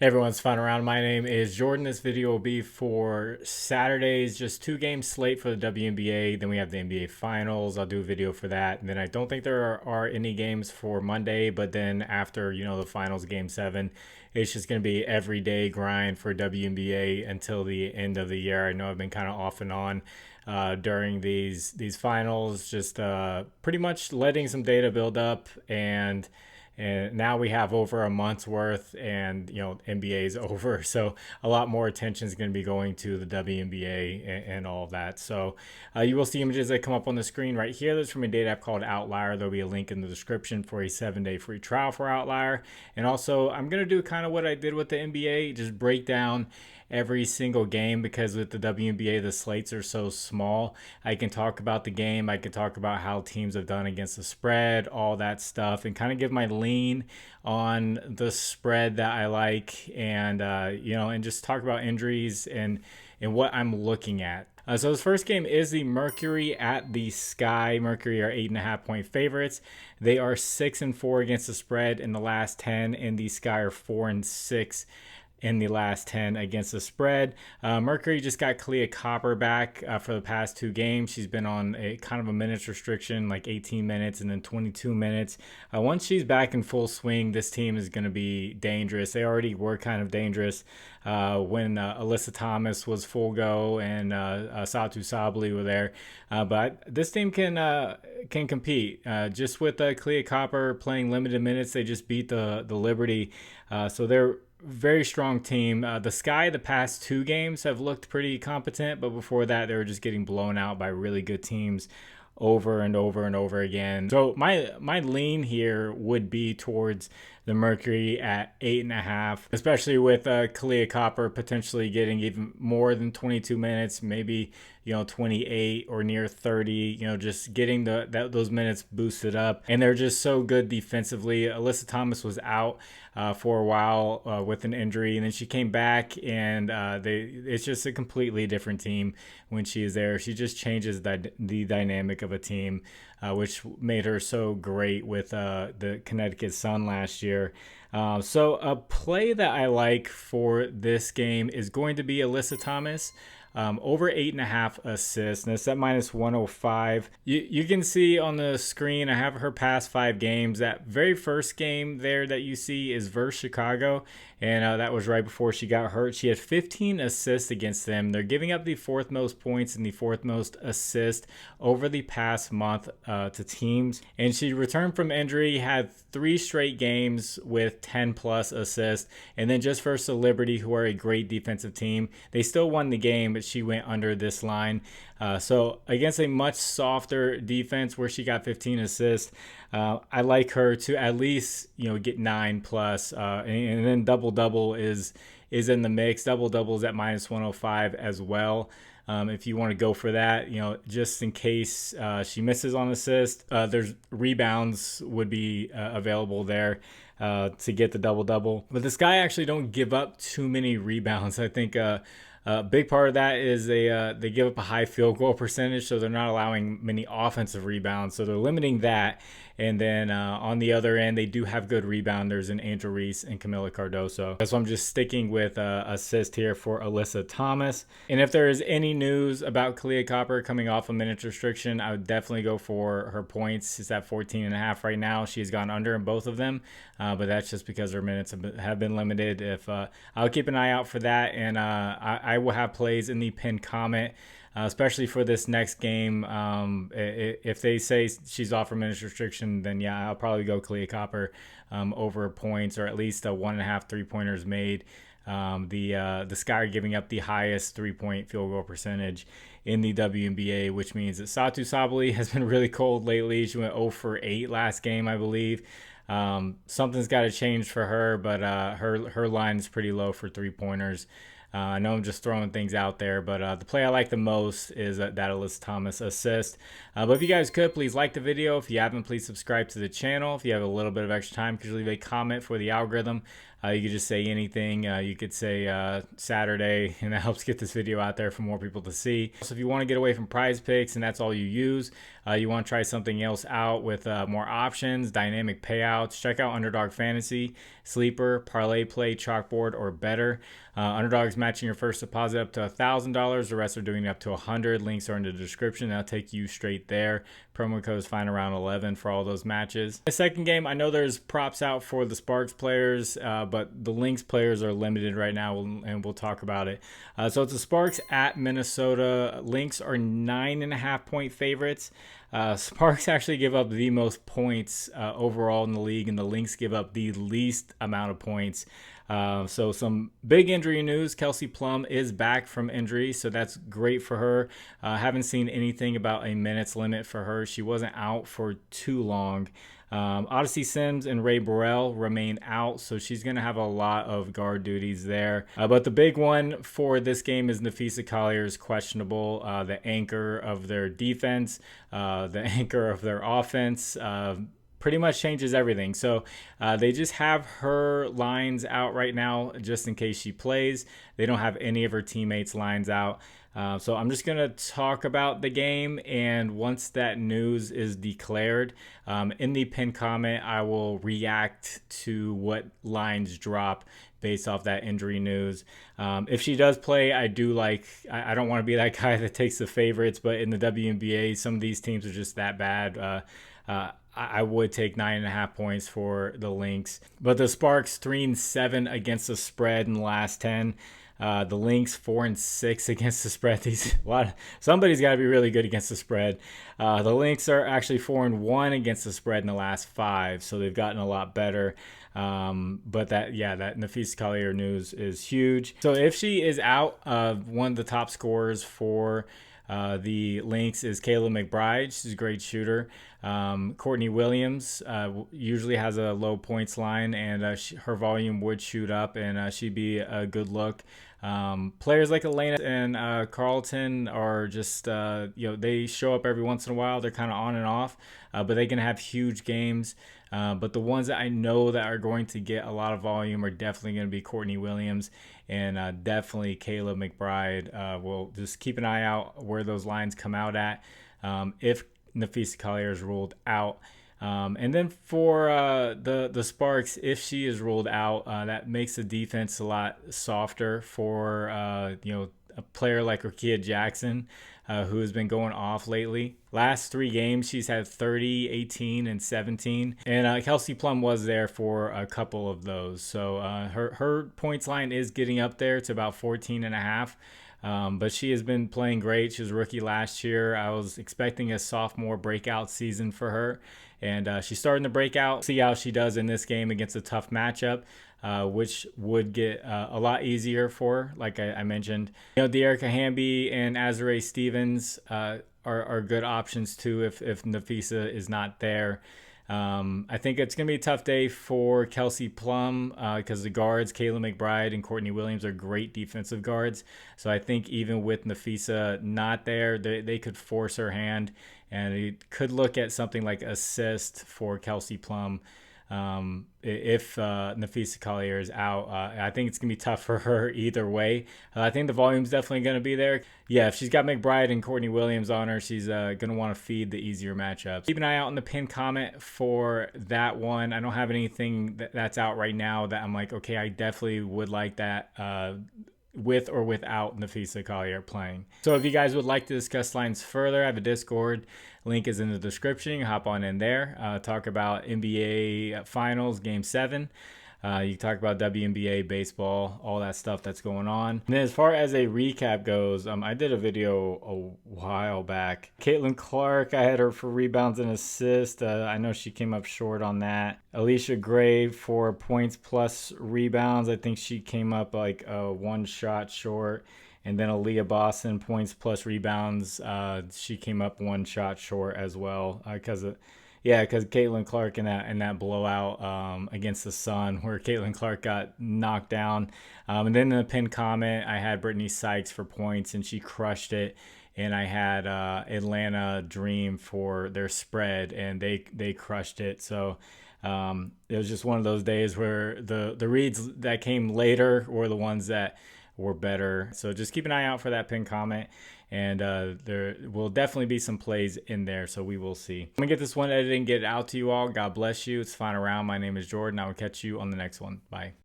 Hey everyone's fun around. My name is Jordan. This video will be for Saturday's just 2 game slate for the WNBA. Then we have the NBA Finals. I'll do a video for that. And then I don't think there are any games for Monday, but then after, the finals game 7, it's just going to be everyday grind for WNBA until the end of the year. I know I've been kind of off and on during these finals, just pretty much letting some data build up, and now we have over a month's worth, and NBA is over, so a lot more attention is going to be going to the WNBA and all of that. So you will see images that come up on the screen right here. That's from a data app called Outlier. There'll be a link in the description for a 7-day free trial for Outlier. And also, I'm going to do kind of what I did with the NBA, just break down every single game, because with the WNBA the slates are so small. I can talk about the game, I can talk about how teams have done against the spread, all that stuff, and kind of give my lean on the spread that I like, and and just talk about injuries and what I'm looking at. So this first game is the Mercury at the Sky. Mercury are 8.5-point favorites. They are 6-4 against the spread in the last 10, and the Sky are 4-6 in the last 10 against the spread. Mercury just got Kalia Copper back for the past 2 games. She's been on a kind of a minutes restriction, like 18 minutes and then 22 minutes. Once she's back in full swing, this team is going to be dangerous. They already were kind of dangerous when Alyssa Thomas was full go and Satu Sabali were there. But this team can compete. Just with Kalia Copper playing limited minutes, they just beat the Liberty. So they're very strong team. The Sky, the past 2 games have looked pretty competent, but before that they were just getting blown out by really good teams over and over and over again. So my lean here would be towards the Mercury at 8.5, especially with Kalia Copper potentially getting even more than 22 minutes, maybe 28 or near 30. Just getting those minutes boosted up, and they're just so good defensively. Alyssa Thomas was out for a while with an injury, and then she came back, and it's just a completely different team when she is there. She just changes the dynamic of a team, which made her so great with the Connecticut Sun last year. So a play that I like for this game is going to be Alyssa Thomas. Over 8.5 assists, and it's at -105. You can see on the screen I have her past 5 games. That very first game there that you see is versus Chicago, and that was right before she got hurt. She had 15 assists against them. They're giving up the 4th most points and the 4th most assists over the past month to teams, and she returned from injury, had 3 straight games with 10 plus assists, and then just versus the Liberty, who are a great defensive team, they still won the game, but she went under this line. So against a much softer defense where she got 15 assists, I like her to at least get 9 plus, and then double is in the mix. Double is at -105 as well. If you want to go for that, just in case she misses on assist, there's rebounds would be available there to get the double. But this guy actually don't give up too many rebounds. I think a big part of that is they give up a high field goal percentage, so they're not allowing many offensive rebounds, so they're limiting that. And then on the other end, they do have good rebounders in Angel Reese and Camila Cardoso. So I'm just sticking with assist here for Alyssa Thomas. And if there is any news about Kalia Copper coming off a minutes restriction, I would definitely go for her points. It's at 14.5 right now. She's gone under in both of them, but that's just because her minutes have been limited. I'll keep an eye out for that, and I will have plays in the pinned comment. Especially for this next game. If they say she's off her minutes restriction, then yeah, I'll probably go Kalia Copper over points, or at least 1.5 3-pointers made. The Sky are giving up the highest 3-point field goal percentage in the WNBA, which means that Satu Sabali has been really cold lately. She went 0 for 8 last game, I believe. Something's got to change for her, but her line is pretty low for 3-pointers. I know I'm just throwing things out there, but the play I like the most is that Alyssa Thomas assist. But if you guys could, please like the video. If you haven't, please subscribe to the channel. If you have a little bit of extra time, could you leave a comment for the algorithm? You could just say anything. You could say Saturday, and that helps get this video out there for more people to see. So if you want to get away from Prizepicks and that's all you use, you want to try something else out with more options, dynamic payouts, check out Underdog Fantasy. sleeper, parlay play, chalkboard, or better. Underdog's matching your first deposit up to $1,000. The rest are doing up to $100. Links are in the description. That'll take you straight there. Promo code is FINDAROUND11 for all those matches. The second game, I know there's props out for the Sparks players, but the Lynx players are limited right now, and we'll talk about it. So it's the Sparks at Minnesota. Lynx are 9.5-point favorites. Sparks actually give up the most points overall in the league, and the Lynx give up the least amount of points. So some big injury news. Kelsey Plum is back from injury, so that's great for her. Haven't seen anything about a minutes limit for her. She wasn't out for too long. Odyssey Sims and Ray Burrell remain out, so she's going to have a lot of guard duties there. But the big one for this game is Napheesa Collier is questionable, the anchor of their defense, the anchor of their offense. Pretty much changes everything. So they just have her lines out right now just in case she plays. They don't have any of her teammates' lines out. So I'm just going to talk about the game, and once that news is declared, in the pinned comment, I will react to what lines drop based off that injury news. If she does play, I don't want to be that guy that takes the favorites, but in the WNBA, some of these teams are just that bad. I would take 9.5 points for the Lynx. But the Sparks 3-7 against the spread in the last 10. The Lynx 4-6 against the spread. Somebody's got to be really good against the spread. The Lynx are actually 4-1 against the spread in the last 5, so they've gotten a lot better. But that Napheesa Collier news is huge. So if she is out, one of the top scorers for the Lynx is Kayla McBride. She's a great shooter. Courtney Williams usually has a low points line, and her volume would shoot up, and she'd be a good look. Players like Elena and Carlton are just, they show up every once in a while. They're kind of on and off, but they can have huge games. But the ones that I know that are going to get a lot of volume are definitely going to be Courtney Williams and definitely Kayla McBride. We'll just keep an eye out where those lines come out at if Napheesa Collier is ruled out. And then for the Sparks, if she is ruled out, that makes the defense a lot softer for a player like Rakia Jackson, who has been going off lately. Last 3 games, she's had 30, 18, and 17. And Kelsey Plum was there for a couple of those. So her points line is getting up there to about 14.5. But she has been playing great. She was a rookie last year. I was expecting a sophomore breakout season for her. And she's starting to break out. See how she does in this game against a tough matchup, which would get a lot easier for her, like I mentioned. Dearica Hamby and Azurá Stevens are good options too if Napheesa is not there. I think it's going to be a tough day for Kelsey Plum because the guards, Kayla McBride and Courtney Williams, are great defensive guards. So I think even with Napheesa not there, they could force her hand, and it could look at something like assist for Kelsey Plum if Napheesa Collier is out. I think it's going to be tough for her either way. I think the volume's definitely going to be there. Yeah, if she's got McBride and Courtney Williams on her, she's going to want to feed the easier matchups. Keep an eye out in the pinned comment for that one. I don't have anything that's out right now that I'm like, okay, I definitely would like that with or without Napheesa Collier playing. So if you guys would like to discuss lines further, I have a Discord. Link is in the description. Hop on in there. Talk about NBA Finals Game 7. You talk about WNBA, baseball, all that stuff that's going on. And then as far as a recap goes, I did a video a while back. Caitlin Clark, I had her for rebounds and assists. I know she came up short on that. Alicia Gray for points plus rebounds. I think she came up like 1 shot short. And then Aaliyah Boston, points plus rebounds. She came up 1 shot short as well because Caitlin Clark in that blowout against the Sun, where Caitlin Clark got knocked down. And then in the pinned comment, I had Brittany Sykes for points, and she crushed it. And I had Atlanta Dream for their spread, and they crushed it. So it was just one of those days where the reads that came later were the ones that were better. So just keep an eye out for that pinned comment. and there will definitely be some plays in there, so we will see. I'm gonna get this one edited and get it out to you all. God bless you. It's the final round. My name is Jordan. I will catch you on the next one. Bye.